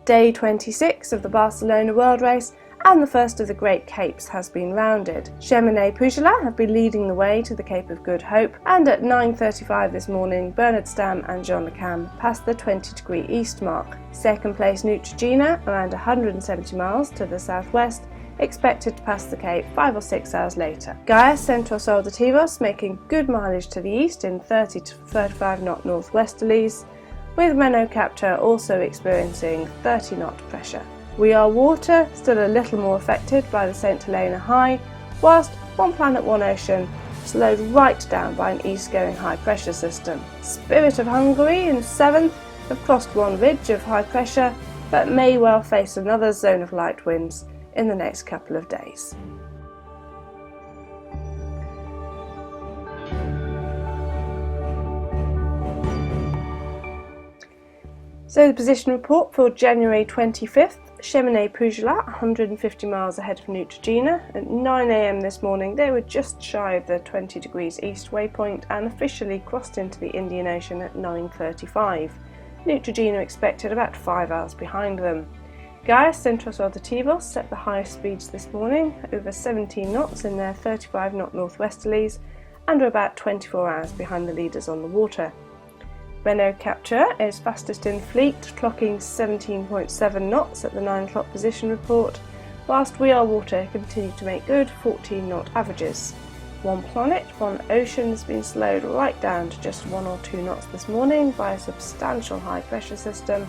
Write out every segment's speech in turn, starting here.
Day 26 of the Barcelona World Race and the first of the Great Capes has been rounded. Cheminée Pujola have been leading the way to the Cape of Good Hope, and at 9:35 this morning Bernard Stamm and Jean Le Cam passed the 20° east mark. Second place Neutrogena, around 170 miles to the southwest, expected to pass the Cape 5 or 6 hours later. Gaia Centros Auditivos making good mileage to the east in 30 to 35 knot northwesterlies, with Renault Captur also experiencing 30 knot pressure. We Are Water still a little more affected by the St Helena high, whilst One Planet One Ocean slowed right down by an east-going high pressure system. Spirit of Hungary in 7th have crossed one ridge of high pressure, but may well face another zone of light winds in the next couple of days. So the position report for January 25th, Cheminée Pujola 150 miles ahead of Neutrogena. At 9 AM this morning they were just shy of the 20° east waypoint and officially crossed into the Indian Ocean at 9:35. Neutrogena expected about 5 hours behind them. Gaia Centros Auditivos set the highest speeds this morning, over 17 knots in their 35 knot northwesterlies, and are about 24 hours behind the leaders on the water. Renault Captur is fastest in fleet, clocking 17.7 knots at the 9 o'clock position report, whilst We Are Water continue to make good 14 knot averages. One Planet, One Ocean has been slowed right down to just 1 or 2 knots this morning by a substantial high pressure system,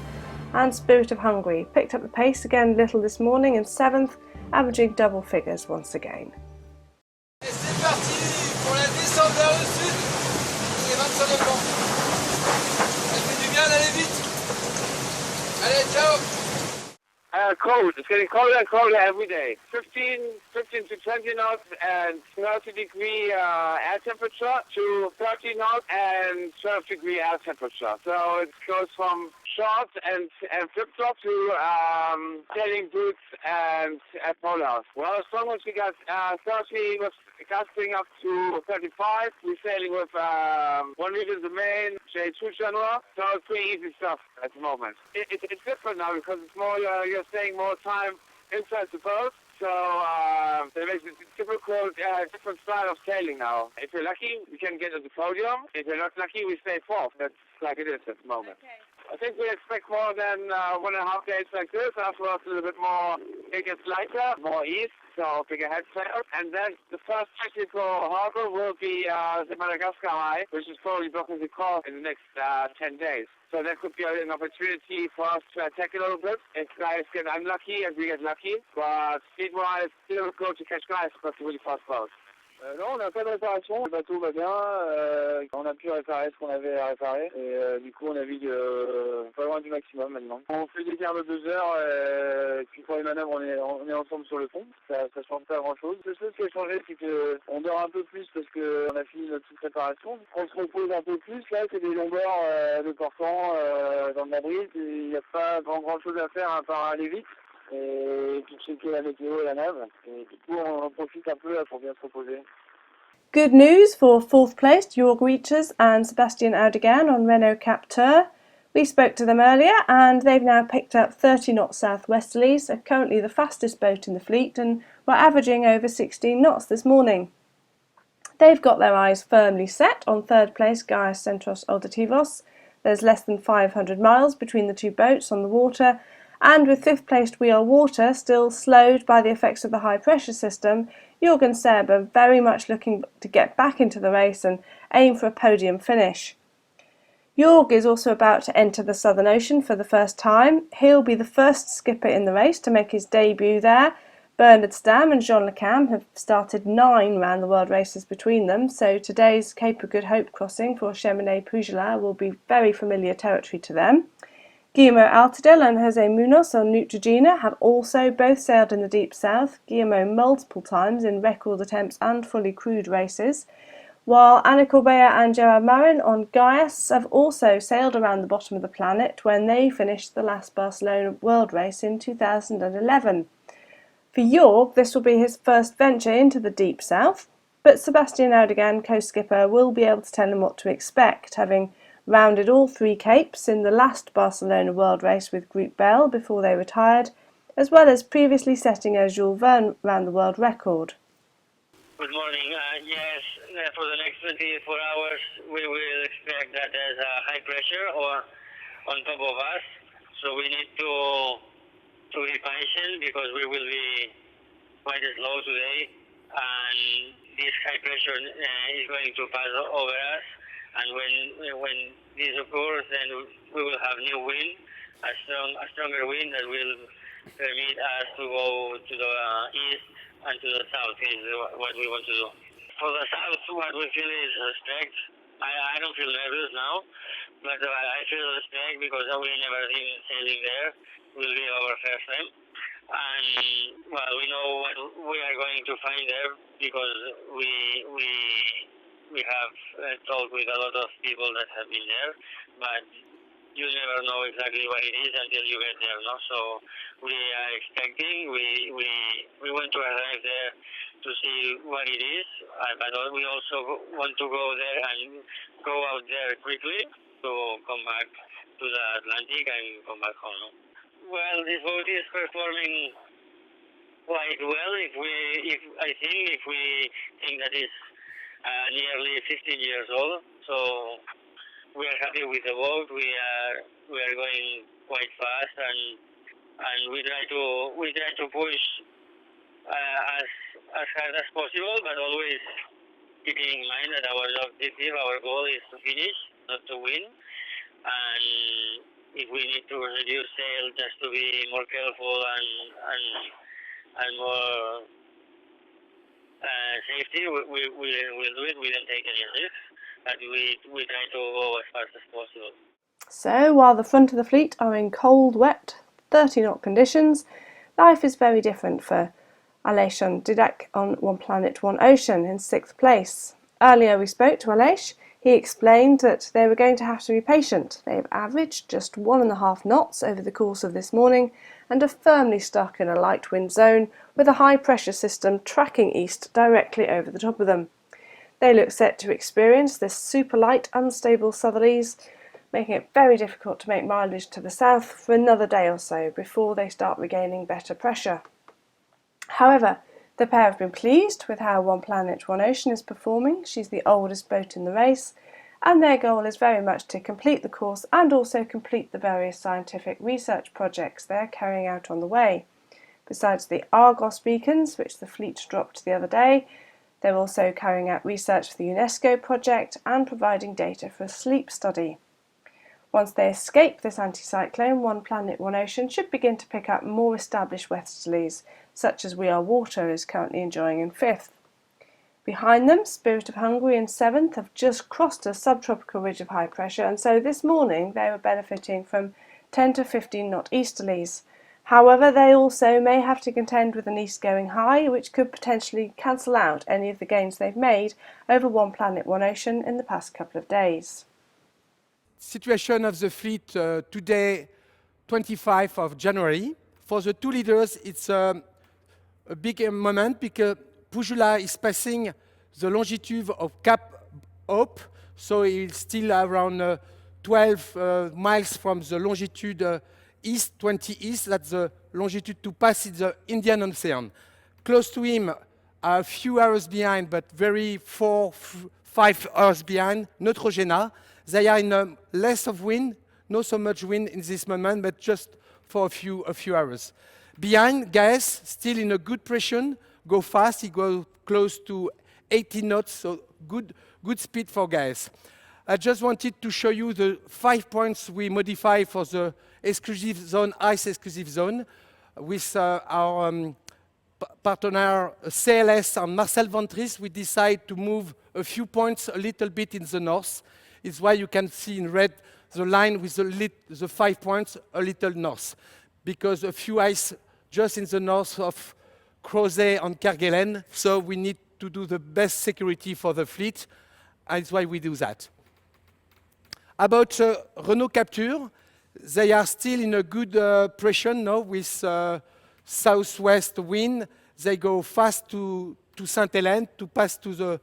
and Spirit of Hungary picked up the pace again little this morning in 7th, averaging double figures once again. C'est parti pour la descente vers le sud et 25 novembre. Bien, allez vite. Allez, ciao. Cold. It's getting colder and colder every day. 15 to 20 knots and 30° air temperature to 30 knots and 12° air temperature. So it goes from shorts and flip-flops to sailing boots and polars. Well, as long as we got 30 with casting up to 35, we're sailing with 1 meter in the main, J2 channel, so it's pretty easy stuff at the moment. It's different now because it's more, you're staying more time inside the boat, so it makes it difficult, different style of sailing now. If you're lucky, we can get to the podium. If you're not lucky, we stay fourth. That's like it is at the moment. Okay. I think we expect more than 1.5 days like this. Afterwards, a little bit more, it gets lighter, more east, so bigger head sail. And then the first technical harbor will be the Madagascar High, which is probably blocking the course in the next 10 days. So that could be an opportunity for us to attack a little bit if guys get unlucky and we get lucky. But speed-wise, still go to catch guys because it's a really fast boat. Non, on n'a pas de réparation, le bateau va bien, on a pu réparer ce qu'on avait à réparer et du coup on navigue pas loin du maximum maintenant. On fait des quarts de 2 heures et puis pour les manœuvres on est ensemble sur le pont, ça change pas grand chose. La seule chose qui a changé c'est qu'on dort un peu plus parce qu'on a fini notre petite réparation. On se repose un peu plus, là c'est des longs bords de Corsan dans la brise, il n'y a pas grand chose à faire à part aller vite. Et puis checker la météo et la nave. Et du coup, on en profite un peu pour bien se reposer. Good news for 4th placed Jorg Reachers and Sebastian Audiguin on Renault Captur. We spoke to them earlier and they've now picked up 30 knot southwesterlies, are currently the fastest boat in the fleet and were averaging over 16 knots this morning. They've got their eyes firmly set on 3rd place Gaia Centros Auditivos. There's less than 500 miles between the two boats on the water, and with 5th placed We Are Water still slowed by the effects of the high pressure system, Jorg and Seb are very much looking to get back into the race and aim for a podium finish. Jorg is also about to enter the Southern Ocean for the first time. He'll be the first skipper in the race to make his debut there. Bernard Stamm and Jean Le Cam have started 9 round the world races between them, so today's Cape of Good Hope crossing for Cheminée Pujola will be very familiar territory to them. Guillermo Altadell and Jose Munoz on Neutrogena have also both sailed in the deep south, Guillermo multiple times in record attempts and fully crewed races, while Anna Corbeia and Gerard Marin on Gaius have also sailed around the bottom of the planet when they finished the last Barcelona World Race in 2011. For Jorg, this will be his first venture into the deep south. but Sebastian Oudeghan, co-skipper, will be able to tell them what to expect, having rounded all 3 capes in the last Barcelona World Race with Group Bell before they retired, as well as previously setting a Jules Verne round the world record. Good morning. Yes, for the next 24 hours we will expect that there's a high pressure on top of us, so we need to be patient because we will be quite slow today, and this high pressure is going to pass over us, and when this occurs, then we will have new wind, a stronger wind that will permit us to go to the east and to the south is what we want to do. For the south, what we feel is respect. I don't feel nervous now, but I feel respect because we never been sailing there. It will be our first time. And, well, we know what we are going to find there because we have talked with a lot of people that have been there, but you never know exactly what it is until you get there, no? So we are expecting, we want to arrive there to see what it is, but we also want to go there and go out there quickly to come back to the Atlantic and come back home, no? Well, this boat is performing quite well. If we think that it's nearly 15 years old, so we are happy with the boat. We are going quite fast, and we try to push as hard as possible, but always keeping in mind that our objective, our goal is to finish, not to win. And if we need to reduce sail just to be more careful and more safety, we'll do it. We don't take any risks, but we try to go as fast as possible. So, while the front of the fleet are in cold, wet, 30-knot conditions, life is very different for Aleix on Didac on One Planet, One Ocean in 6th place. Earlier we spoke to Aleix. He explained that they were going to have to be patient. They have averaged just 1.5 knots over the course of this morning and are firmly stuck in a light wind zone with a high pressure system tracking east directly over the top of them. They look set to experience this super light, unstable southerlies, making it very difficult to make mileage to the south for another day or so before they start regaining better pressure. However, the pair have been pleased with how One Planet, One Ocean is performing. She's the oldest boat in the race, and their goal is very much to complete the course and also complete the various scientific research projects they're carrying out on the way. Besides the Argos beacons, which the fleet dropped the other day, they're also carrying out research for the UNESCO project and providing data for a sleep study. Once they escape this anticyclone, One Planet, One Ocean should begin to pick up more established westerlies, such as We Are Water is currently enjoying in 5th. Behind them, Spirit of Hungary in 7th have just crossed a subtropical ridge of high pressure, and so this morning they were benefiting from 10 to 15 knot easterlies. However, they also may have to contend with an east-going high, which could potentially cancel out any of the gains they've made over One Planet, One Ocean in the past couple of days. Situation of the fleet today, 25th of January. For the 2 leaders, it's a big moment because Pujula is passing the longitude of Cap Hope, so it's still around 12 miles from the longitude east, 20 east. That's the longitude to pass in the Indian Ocean. Close to him, a few hours behind, but very 4-5 hours behind, Neutrogena. They are in less of wind, not so much wind in this moment, but just for a few hours. Behind, Gaes, still in a good pressure, go fast. He goes close to 80 knots, so good speed for Gaes. I just wanted to show you the 5 points we modify for the exclusive zone, ice exclusive zone, with our partner CLS and Marcel Ventris. We decide to move a few points a little bit in the north. It's why you can see in red the line with the 5 points a little north, because a few ice just in the north of Crozet and Kerguelen, so we need to do the best security for the fleet, and that's why we do that. About Renault Capture, they are still in a good pressure now with southwest wind. They go fast to to St. Helene to pass to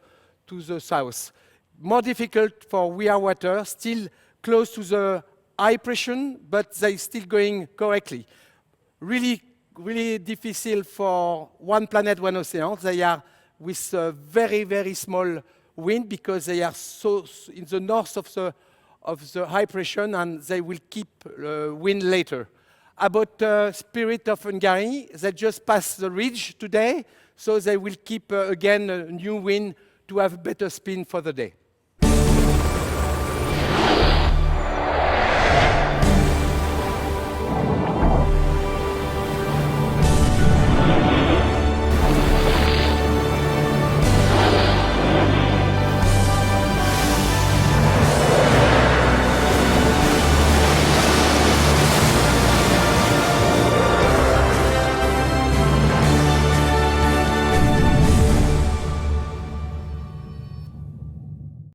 the south. More difficult for We Are Water, still close to the high pressure, but they still going correctly. Really, really difficult for One Planet, One Ocean. They are with a very, very small wind because they are so in the north of the high pressure, and they will keep wind later. About Spirit of Hungary, they just passed the ridge today, so they will keep again a new wind to have better spin for the day.